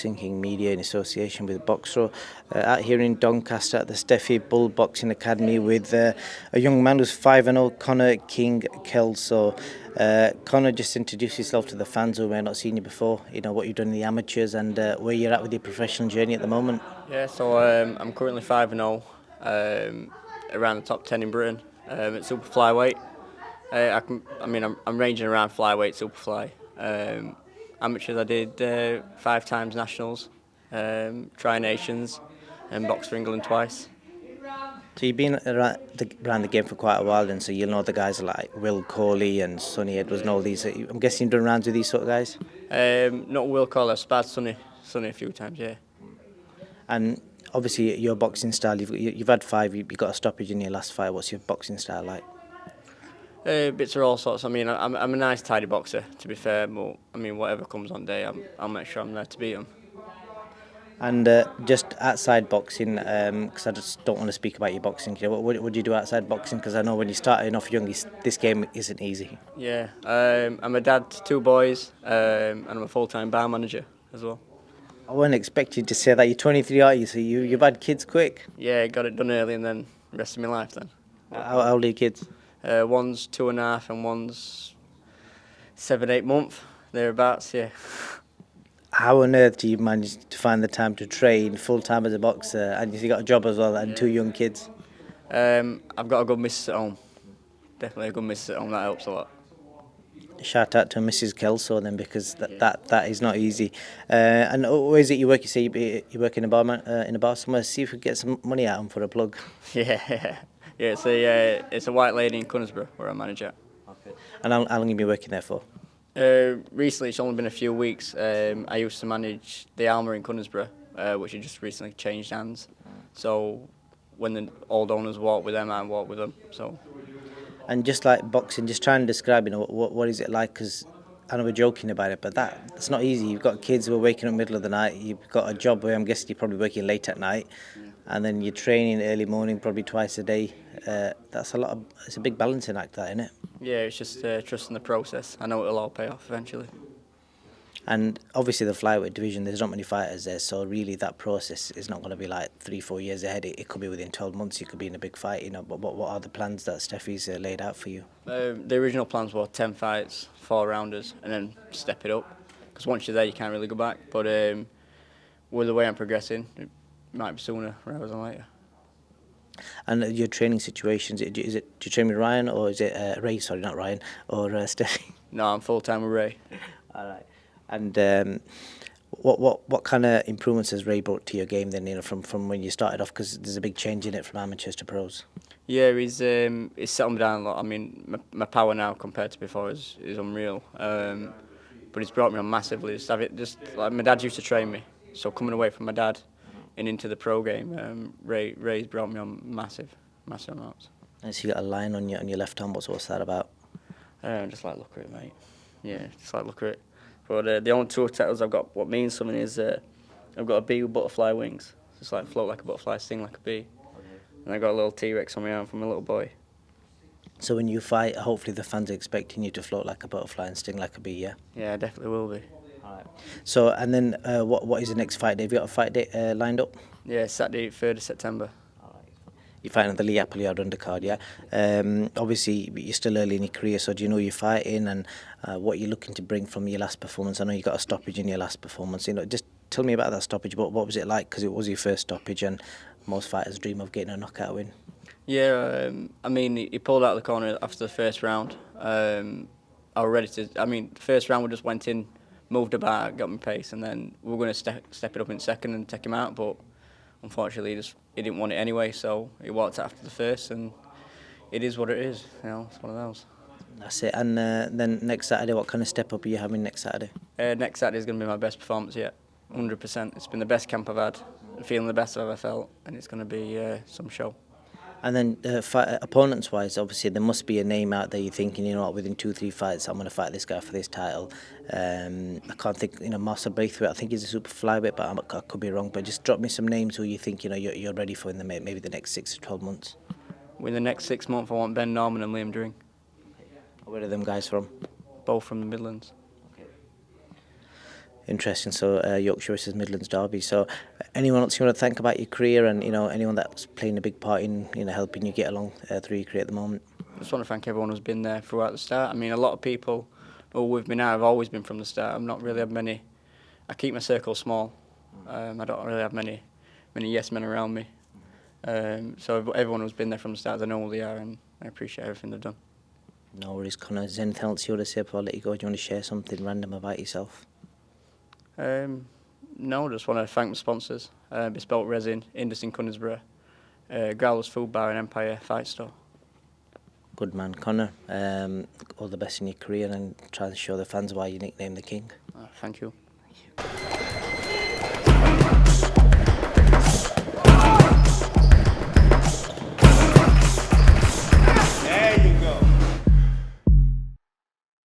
Boxing King Media in association with Boxro, out here in Doncaster at the Steffi Bull Boxing Academy with a young man who's 5-0, Connor King Kelsall. Connor, just introduce yourself to the fans who may not have seen you before, what you've done in the amateurs and where you're at with your professional journey at the moment. Yeah, so I'm currently 5-0, around the top 10 in Britain at super flyweight. I'm ranging around flyweight, superfly. Amateurs, I did 5 times nationals, tri-nations, and boxed for England twice. So you've been around the game for quite a while then, so you'll know the guys like Will Corley and Sonny Edwards and all these. I'm guessing you've done rounds with these sort of guys? Not Will Collar, I've sparred Sonny a few times, yeah. And obviously your boxing style, you've had 5, you've got a stoppage in your last fight. What's your boxing style like? Bits of all sorts. I mean, I'm a nice, tidy boxer, to be fair. But I mean, whatever comes on day, I'll make sure I'm there to beat them. And just outside boxing, because I just don't want to speak about your boxing. What do you do outside boxing? Because I know when you're starting off young, this game isn't easy. Yeah, I'm a dad to 2 boys, and I'm a full-time bar manager as well. I wasn't expecting to say that. You're 23, aren't you? So you've had kids quick. Yeah, got it done early, and then the rest of my life then. How old are your kids? One's 2.5, and one's 7, 8 months, thereabouts. Yeah. How on earth do you manage to find the time to train full time as a boxer, and you got a job as well, and 2 young kids? I've got a good missus at home. Definitely a good missus at home. That helps a lot. Shout out to Mrs. Kelsall then, because that is not easy. And where is it you work? You say you work in a bar somewhere. See if we can get some money out of them for a plug. Yeah. It's a white lady in Knutsborough where I manage at. Okay. And how long have you been working there for? Recently, it's only been a few weeks. I used to manage the Alma in Knutsborough, which had just recently changed hands. So when the old owners walk with them, I walk with them. So. And just like boxing, just trying to describe, what is it like? Because I know we're joking about it, but that's not easy. You've got kids who are waking up in the middle of the night. You've got a job where I'm guessing you're probably working late at night, and then you're training early morning, probably twice a day. That's a lot. It's a big balancing act, that, isn't it? Yeah, it's just trusting the process. I know it'll all pay off eventually. And obviously the flyweight division, there's not many fighters there, so really that process is not going to be like 3-4 years ahead. It could be within 12 months. You could be in a big fight, But what are the plans that Steffi's laid out for you? The original plans were 10 fights, 4 rounders, and then step it up. Because once you're there, you can't really go back. But with the way I'm progressing, it might be sooner rather than later. And your training situations, do you train with Ryan, or is it Ray? Sorry, not Ryan, or Steffi? No, I'm full time with Ray. All right. And what kind of improvements has Ray brought to your game then? From when you started off, because there's a big change in it from amateurs to pros. Yeah, he's settled me down a lot. I mean, my power now compared to before is unreal. But he's brought me on massively. Just like my dad used to train me, so coming away from my dad and into the pro game, Ray's brought me on massive amounts. And so you got a line on your left arm. What's that about? Just like look at it, mate. Yeah, just like look at it. But the only 2 titles I've got, what means something is I've got a bee with butterfly wings. Just like float like a butterfly, sting like a bee. And I got a little T-Rex on my arm from a little boy. So when you fight, hopefully the fans are expecting you to float like a butterfly and sting like a bee, yeah? Yeah, I definitely will be. All right. So, and then what is the next fight day? Have you got a fight date lined up? Yeah, Saturday, 3rd of September. You're fighting at the Lee Appleyard undercard, yeah? Obviously, you're still early in your career, so do you know you're fighting and what you're looking to bring from your last performance? I know you got a stoppage in your last performance. Just tell me about that stoppage. What was it like? Because it was your first stoppage, and most fighters dream of getting a knockout win. Yeah, I mean, he pulled out of the corner after the first round. I was ready to. I mean, the first round we just went in, moved about, got my pace, and then we were going to step it up in second and take him out, but unfortunately he didn't want it anyway, so he walked out after the first, and it is what it is. It's one of those. That's it. And then next Saturday, what kind of step up are you having next Saturday? Next Saturday is going to be my best performance yet, 100%. It's been the best camp I've had, feeling the best I've ever felt, and it's going to be some show. And then opponents-wise, obviously there must be a name out there you're thinking, within 2-3 fights I'm going to fight this guy for this title. I can't think, Marcel Braithwaite, I think he's a super flyweight, but I could be wrong. But just drop me some names who you think you're ready for in maybe the next 6 to 12 months. In the next 6 months, I want Ben Norman and Liam Dring. Where are them guys from? Both from the Midlands. Interesting. So Yorkshire versus Midlands derby. So anyone else you want to thank about your career, and anyone that's playing a big part in helping you get along through your career at the moment? I just want to thank everyone who's been there throughout the start. I mean, a lot of people who are with me now have always been from the start. I've not really had many. I keep my circle small. I don't really have many yes men around me. So everyone who's been there from the start, I know who they are, and I appreciate everything they've done. No worries, Connor. Is there anything else you want to say before I let you go? Do you want to share something random about yourself? No, just want to thank the sponsors: Bespoke Resin, Indus in Conisborough, Growler's Food Bar, and Empire Fight Store. Good man, Connor. All the best in your career, and try to show the fans why you nicknamed the King. Thank you. Thank you.